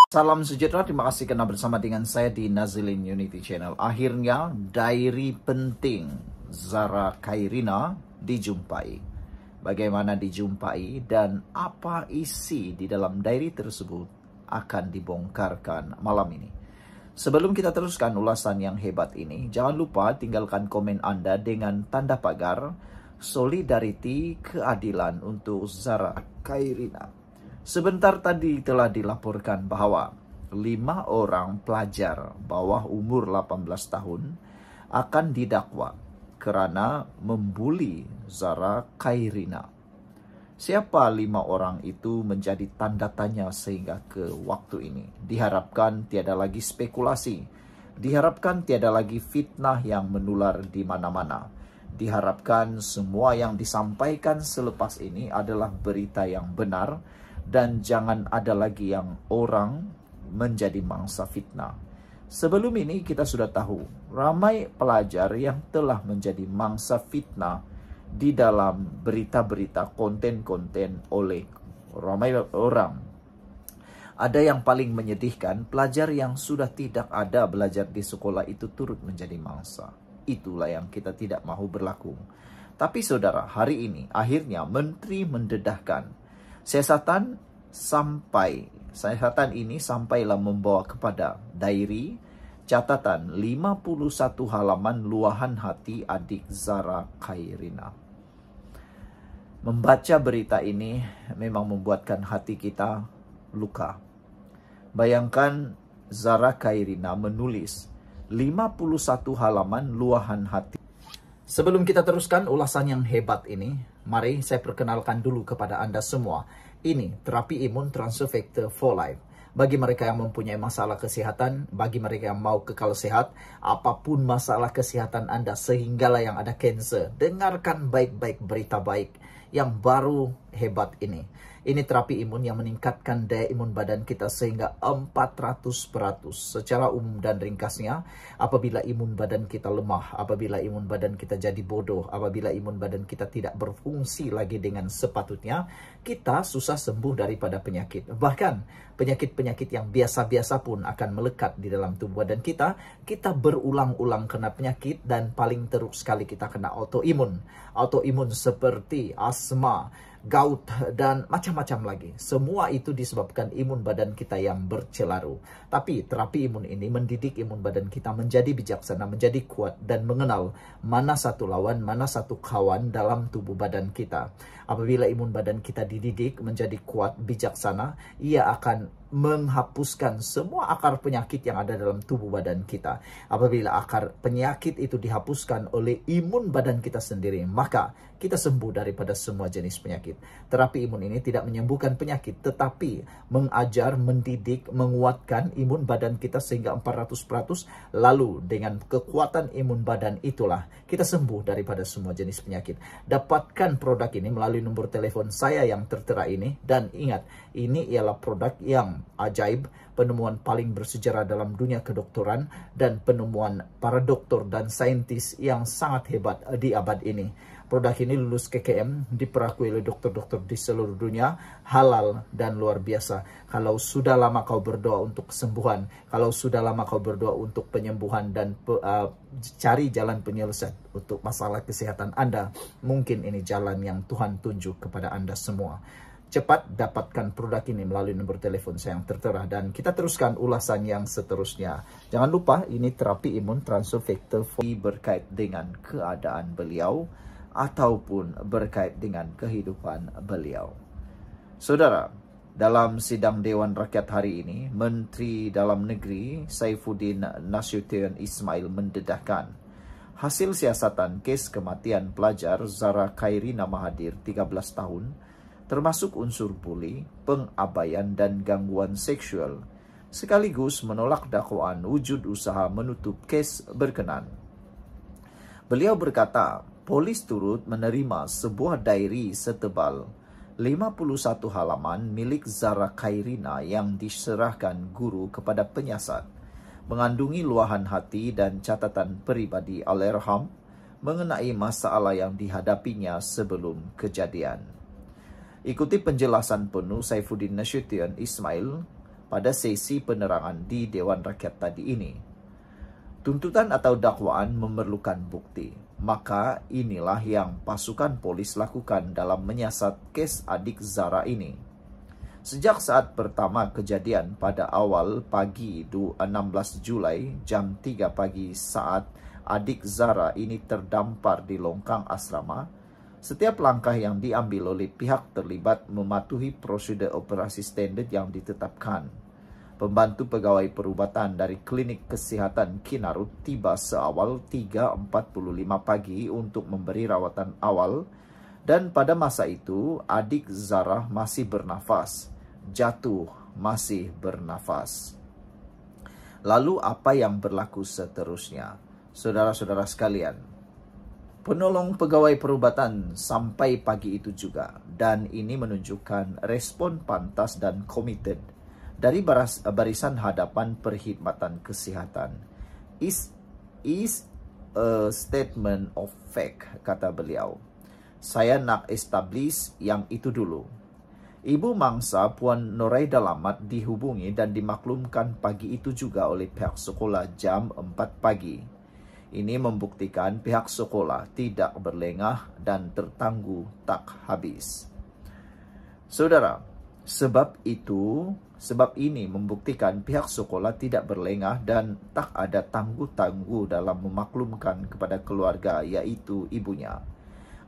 Salam sejahtera, terima kasih karena bersama dengan saya di Nazilin Unity Channel. Akhirnya, diary penting Zara Khairina dijumpai. Bagaimana dijumpai dan apa isi di dalam diary tersebut akan dibongkarkan malam ini. Sebelum kita teruskan ulasan yang hebat ini, jangan lupa tinggalkan komen Anda dengan tanda pagar solidarity keadilan untuk Zara Khairina. Sebentar tadi telah dilaporkan bahwa 5 orang pelajar bawah umur 18 tahun akan didakwa karena membuli Zara Khairina. Siapa 5 orang itu menjadi tanda tanya sehingga ke waktu ini. Diharapkan tiada lagi spekulasi. Diharapkan tiada lagi fitnah yang menular di mana-mana. Diharapkan semua yang disampaikan selepas ini adalah berita yang benar dan jangan ada lagi yang orang menjadi mangsa fitnah. Sebelum ini kita sudah tahu ramai pelajar yang telah menjadi mangsa fitnah di dalam berita-berita konten-konten oleh ramai orang. Ada yang paling menyedihkan, pelajar yang sudah tidak ada belajar di sekolah itu turut menjadi mangsa. Itulah yang kita tidak mahu berlaku. Tapi saudara, hari ini akhirnya menteri mendedahkan siasatan ini sampailah membawa kepada diary catatan 51 halaman luahan hati adik Zara Khairina. Membaca berita ini memang membuatkan hati kita luka. Bayangkan Zara Khairina menulis 51 halaman luahan hati. Sebelum kita teruskan ulasan yang hebat ini, mari saya perkenalkan dulu kepada Anda semua. Ini terapi imun transfer factor for life. Bagi mereka yang mempunyai masalah kesehatan, bagi mereka yang mau kekal sehat, apapun masalah kesehatan Anda, sehinggalah yang ada kanser, dengarkan baik-baik berita baik yang baru hebat ini. Ini terapi imun yang meningkatkan daya imun badan kita sehingga 400%. Secara umum dan ringkasnya, apabila imun badan kita lemah, apabila imun badan kita jadi bodoh, apabila imun badan kita tidak berfungsi lagi dengan sepatutnya, kita susah sembuh daripada penyakit. Bahkan penyakit-penyakit yang biasa-biasa pun akan melekat di dalam tubuh badan kita. Kita berulang-ulang kena penyakit dan paling teruk sekali kita kena autoimun. Autoimun seperti asma, gout, dan macam-macam lagi. Semua itu disebabkan imun badan kita yang bercelaru. Tapi terapi imun ini mendidik imun badan kita menjadi bijaksana, menjadi kuat, dan mengenal mana satu lawan, mana satu kawan dalam tubuh badan kita. Apabila imun badan kita dididik menjadi kuat, bijaksana, ia akan menghapuskan semua akar penyakit yang ada dalam tubuh badan kita. Apabila akar penyakit itu dihapuskan oleh imun badan kita sendiri, maka kita sembuh daripada semua jenis penyakit. Terapi imun ini tidak menyembuhkan penyakit, tetapi mengajar, mendidik, menguatkan imun badan kita sehingga 400%. Lalu dengan kekuatan imun badan itulah kita sembuh daripada semua jenis penyakit. Dapatkan produk ini melalui nomor telepon saya yang tertera ini. Dan ingat, ini ialah produk yang ajaib, penemuan paling bersejarah dalam dunia kedokteran, dan penemuan para doktor dan saintis yang sangat hebat di abad ini. Produk ini lulus KKM, diperakui oleh dokter-dokter di seluruh dunia, halal dan luar biasa. Kalau sudah lama kau berdoa untuk kesembuhan, kalau sudah lama kau berdoa untuk penyembuhan dan cari jalan penyelesaian untuk masalah kesehatan Anda, mungkin ini jalan yang Tuhan tunjuk kepada Anda semua. Cepat dapatkan produk ini melalui nomor telepon saya yang tertera. Dan kita teruskan ulasan yang seterusnya. Jangan lupa, ini terapi imun transfer factor berkait dengan keadaan beliau ataupun berkait dengan kehidupan beliau. Saudara, dalam sidang Dewan Rakyat hari ini, Menteri Dalam Negeri Saifuddin Nasution Ismail mendedahkan hasil siasatan kes kematian pelajar Zara Khairina Mahathir 13 tahun, termasuk unsur bully, pengabaian, dan gangguan seksual, sekaligus menolak dakwaan wujud usaha menutup kes berkenan. Beliau berkata, polis turut menerima sebuah diary setebal 51 halaman milik Zara Khairina yang diserahkan guru kepada penyiasat, mengandungi luahan hati dan catatan pribadi Allahyarham mengenai masalah yang dihadapinya sebelum kejadian. Ikuti penjelasan penuh Saifuddin Nasution Ismail pada sesi penerangan di Dewan Rakyat tadi ini. Tuntutan atau dakwaan memerlukan bukti, maka inilah yang pasukan polis lakukan dalam menyiasat kes adik Zara ini. Sejak saat pertama kejadian pada awal pagi 16 Julai jam 3 pagi saat adik Zara ini terdampar di longkang asrama, setiap langkah yang diambil oleh pihak terlibat mematuhi prosedur operasi standard yang ditetapkan. Pembantu pegawai perubatan dari Klinik Kesihatan Kinarut tiba seawal 3.45 pagi untuk memberi rawatan awal, dan pada masa itu adik Zara masih bernafas, jatuh masih bernafas. Lalu apa yang berlaku seterusnya? Saudara-saudara sekalian, penolong pegawai perubatan sampai pagi itu juga, dan ini menunjukkan respon pantas dan committed dari barisan hadapan perkhidmatan kesihatan. Is a statement of fact, kata beliau. Saya nak establish yang itu dulu. Ibu mangsa Puan Noraida Lamat dihubungi dan dimaklumkan pagi itu juga oleh pihak sekolah jam 4 pagi. Ini membuktikan pihak sekolah tidak berlengah dan tertangguh tak habis. Saudara, sebab ini membuktikan pihak sekolah tidak berlengah dan tak ada tangguh-tangguh dalam memaklumkan kepada keluarga, yaitu ibunya.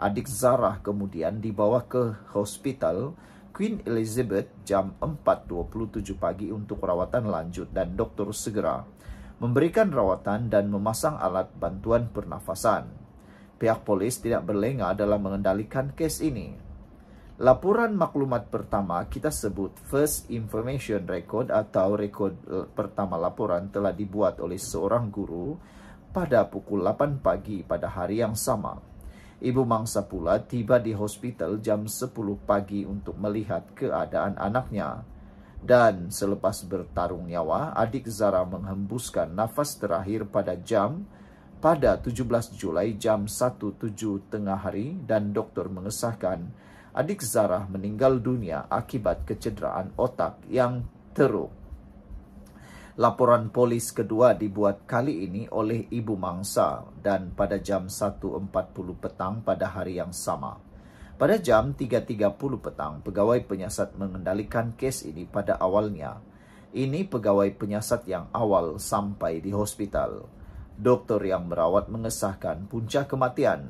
Adik Zara kemudian dibawa ke hospital Queen Elizabeth jam 4.27 pagi untuk rawatan lanjut, dan dokter segera memberikan rawatan dan memasang alat bantuan pernafasan. Pihak polis tidak berlengah dalam mengendalikan kes ini. Laporan maklumat pertama kita sebut First Information Record atau rekod pertama laporan telah dibuat oleh seorang guru pada pukul 8 pagi pada hari yang sama. Ibu mangsa pula tiba di hospital jam 10 pagi untuk melihat keadaan anaknya. Dan selepas bertarung nyawa, adik Zara menghembuskan nafas terakhir pada 17 Julai jam 1:07 tengah hari, dan dokter mengesahkan adik Zara meninggal dunia akibat kecederaan otak yang teruk. Laporan polis kedua dibuat kali ini oleh ibu mangsa dan pada jam 1.40 petang pada hari yang sama. Pada jam 3.30 petang, pegawai penyiasat mengendalikan kes ini pada awalnya. Ini pegawai penyiasat yang awal sampai di hospital. Dokter yang merawat mengesahkan punca kematian.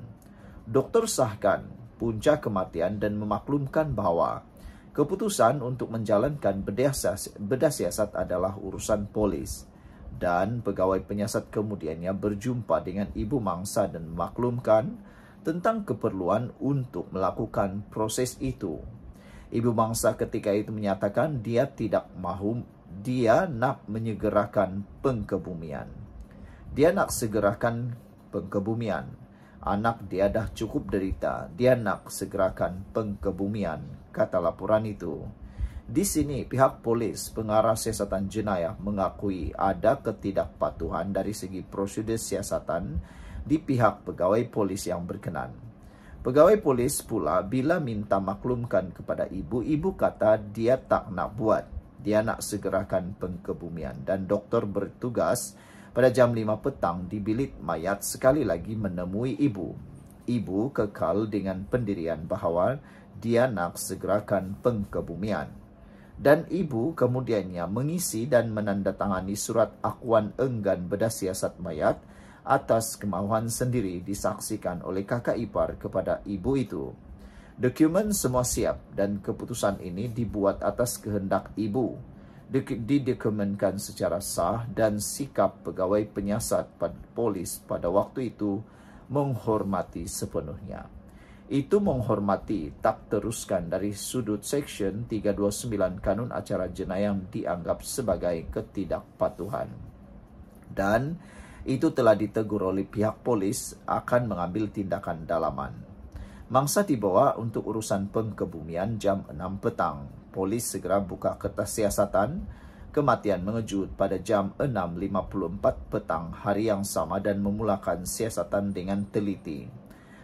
Dokter sahkan punca kematian dan memaklumkan bahwa keputusan untuk menjalankan bedah siasat adalah urusan polis. Dan pegawai penyiasat kemudiannya berjumpa dengan ibu mangsa dan memaklumkan tentang keperluan untuk melakukan proses itu. Ibu mangsa ketika itu menyatakan dia tidak mahu, dia nak menyegerakan pengkebumian. Dia nak segerakan pengkebumian. Anak dia dah cukup derita, dia nak segerakan pengkebumian, kata laporan itu. Di sini pihak polis pengarah siasatan jenayah mengakui ada ketidakpatuhan dari segi prosedur siasatan di pihak pegawai polis yang berkenan. Pegawai polis pula bila minta maklumkan kepada ibu kata dia tak nak buat. Dia nak segerakan pengkebumian, dan doktor bertugas pada jam 5 petang di bilik mayat sekali lagi menemui ibu. Ibu kekal dengan pendirian bahawa dia nak segerakan pengkebumian. Dan ibu kemudiannya mengisi dan menandatangani surat akuan enggan bedah siasat mayat atas kemahuan sendiri disaksikan oleh kakak ipar kepada ibu itu. Dokumen semua siap dan keputusan ini dibuat atas kehendak ibu. Didokumenkan secara sah dan sikap pegawai penyiasat polis pada waktu itu menghormati sepenuhnya. Itu menghormati tak teruskan dari sudut Seksyen 329 Kanun Acara Jenayah yang dianggap sebagai ketidakpatuhan. Dan itu telah ditegur oleh pihak polis akan mengambil tindakan dalaman. Mangsa dibawa untuk urusan pengkebumian jam 6 petang. Polis segera buka kertas siasatan kematian mengejut pada jam 6.54 petang hari yang sama dan memulakan siasatan dengan teliti.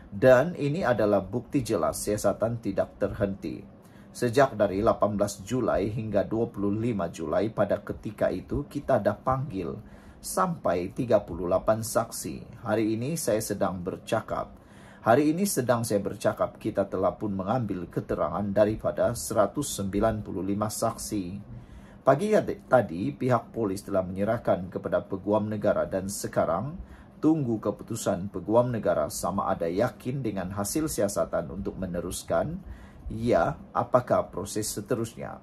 Dan ini adalah bukti jelas siasatan tidak terhenti. Sejak dari 18 Julai hingga 25 Julai pada ketika itu kita dah panggil sampai 38 saksi. Hari ini saya sedang bercakap. Hari ini sedang saya bercakap, kita telah pun mengambil keterangan daripada 195 saksi. Pagi tadi, pihak polis telah menyerahkan kepada Peguam Negara dan sekarang tunggu keputusan Peguam Negara sama ada yakin dengan hasil siasatan untuk meneruskan, ya, apakah proses seterusnya.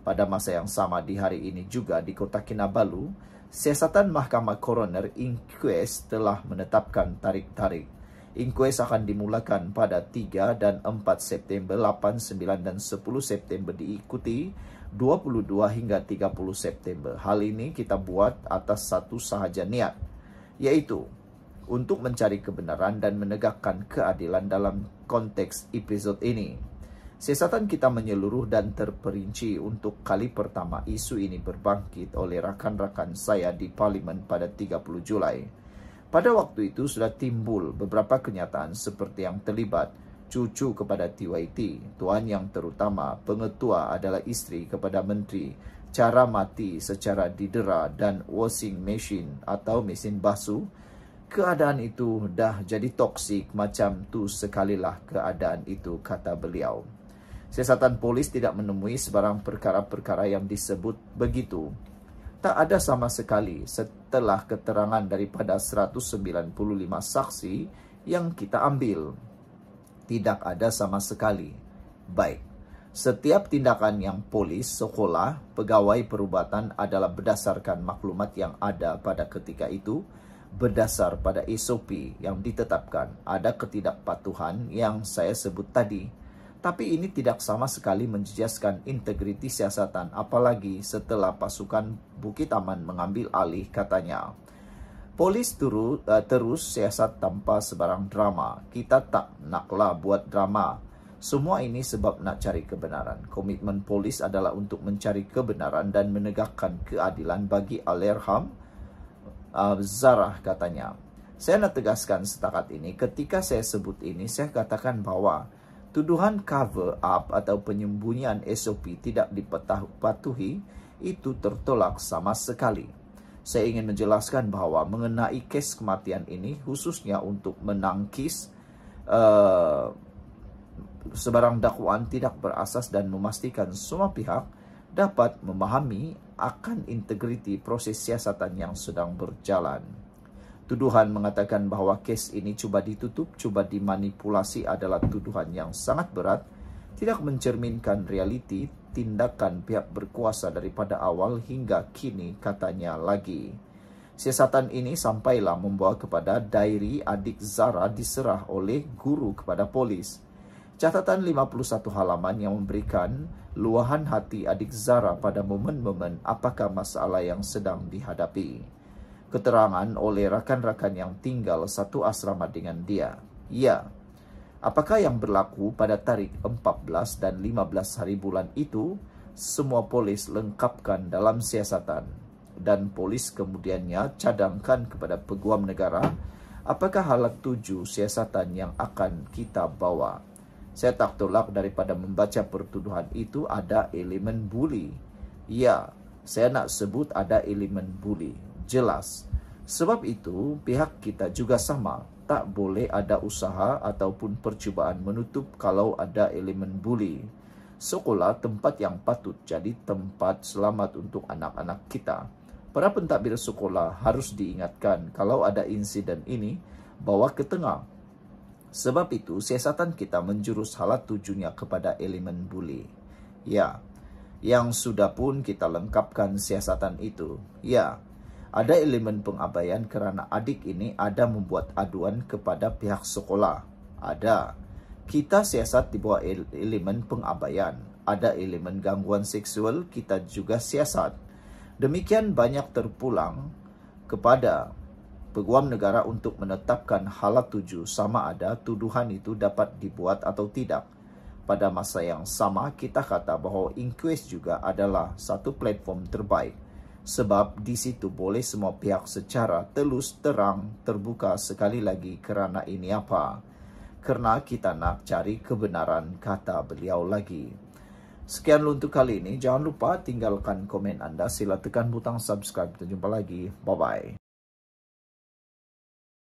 Pada masa yang sama di hari ini juga di Kota Kinabalu, siasatan Mahkamah Coroner Inquest telah menetapkan tarik-tarik. Inquest akan dimulakan pada 3 dan 4 September, 8, 9, dan 10 September diikuti 22 hingga 30 September. Hal ini kita buat atas satu sahaja niat, yaitu untuk mencari kebenaran dan menegakkan keadilan dalam konteks episod ini. Siasatan kita menyeluruh dan terperinci. Untuk kali pertama isu ini berbangkit oleh rakan-rakan saya di Parlimen pada 30 Julai. Pada waktu itu sudah timbul beberapa kenyataan seperti yang terlibat cucu kepada TYT, tuan yang terutama pengetua adalah isteri kepada menteri, cara mati secara didera dan washing machine atau mesin basuh. Keadaan itu dah jadi toksik macam tu sekalilah keadaan itu, kata beliau. Siasatan polis tidak menemui sebarang perkara-perkara yang disebut begitu. Tak ada sama sekali setelah keterangan daripada 195 saksi yang kita ambil. Tidak ada sama sekali. Baik, setiap tindakan yang polis, sekolah, pegawai perubatan adalah berdasarkan maklumat yang ada pada ketika itu, berdasar pada SOP yang ditetapkan. Ada ketidakpatuhan yang saya sebut tadi. Tapi ini tidak sama sekali menjejaskan integriti siasatan, apalagi setelah pasukan Bukit Aman mengambil alih, katanya. Polis terus siasat tanpa sebarang drama. Kita tak naklah buat drama. Semua ini sebab nak cari kebenaran. Komitmen polis adalah untuk mencari kebenaran dan menegakkan keadilan bagi Allahyarham Zarah, katanya. Saya nak tegaskan setakat ini, ketika saya sebut ini, saya katakan bahawa tuduhan cover up atau penyembunyian SOP tidak dipatuhi itu tertolak sama sekali. Saya ingin menjelaskan bahawa mengenai kes kematian ini khususnya untuk menangkis sebarang dakwaan tidak berasas dan memastikan semua pihak dapat memahami akan integriti proses siasatan yang sedang berjalan. Tuduhan mengatakan bahawa kes ini cuba ditutup, cuba dimanipulasi adalah tuduhan yang sangat berat, tidak mencerminkan realiti tindakan pihak berkuasa daripada awal hingga kini, katanya lagi. Siasatan ini sampailah membawa kepada diary adik Zara diserah oleh guru kepada polis. Catatan 51 halaman yang memberikan luahan hati adik Zara pada momen-momen apakah masalah yang sedang dihadapi. Keterangan oleh rakan-rakan yang tinggal satu asrama dengan dia. Ya, apakah yang berlaku pada tarikh 14 dan 15 hari bulan itu, semua polis lengkapkan dalam siasatan. Dan polis kemudiannya cadangkan kepada Peguam Negara, apakah halat 7 siasatan yang akan kita bawa. Saya tak tolak daripada membaca pertuduhan itu ada elemen buli. Ya, saya nak sebut ada elemen buli. Jelas. Sebab itu, pihak kita juga sama. Tak boleh ada usaha ataupun percubaan menutup kalau ada elemen buli. Sekolah tempat yang patut jadi tempat selamat untuk anak-anak kita. Para pentadbir sekolah harus diingatkan kalau ada insiden ini, bawa ke tengah. Sebab itu, siasatan kita menjurus halat tujunya kepada elemen buli. Ya, yang sudah pun kita lengkapkan siasatan itu. Ya, ada elemen pengabaian kerana adik ini ada membuat aduan kepada pihak sekolah. Ada. Kita siasat di bawah elemen pengabaian. Ada elemen gangguan seksual, kita juga siasat. Demikian banyak terpulang kepada Peguam Negara untuk menetapkan halat 7 sama ada tuduhan itu dapat dibuat atau tidak. Pada masa yang sama, kita kata bahawa Inquest juga adalah satu platform terbaik. Sebab di situ boleh semua pihak secara telus terang terbuka sekali lagi kerana ini apa. Kerana kita nak cari kebenaran, kata beliau lagi. Sekian untuk kali ini. Jangan lupa tinggalkan komen Anda. Sila tekan butang subscribe. Kita jumpa lagi. Bye-bye.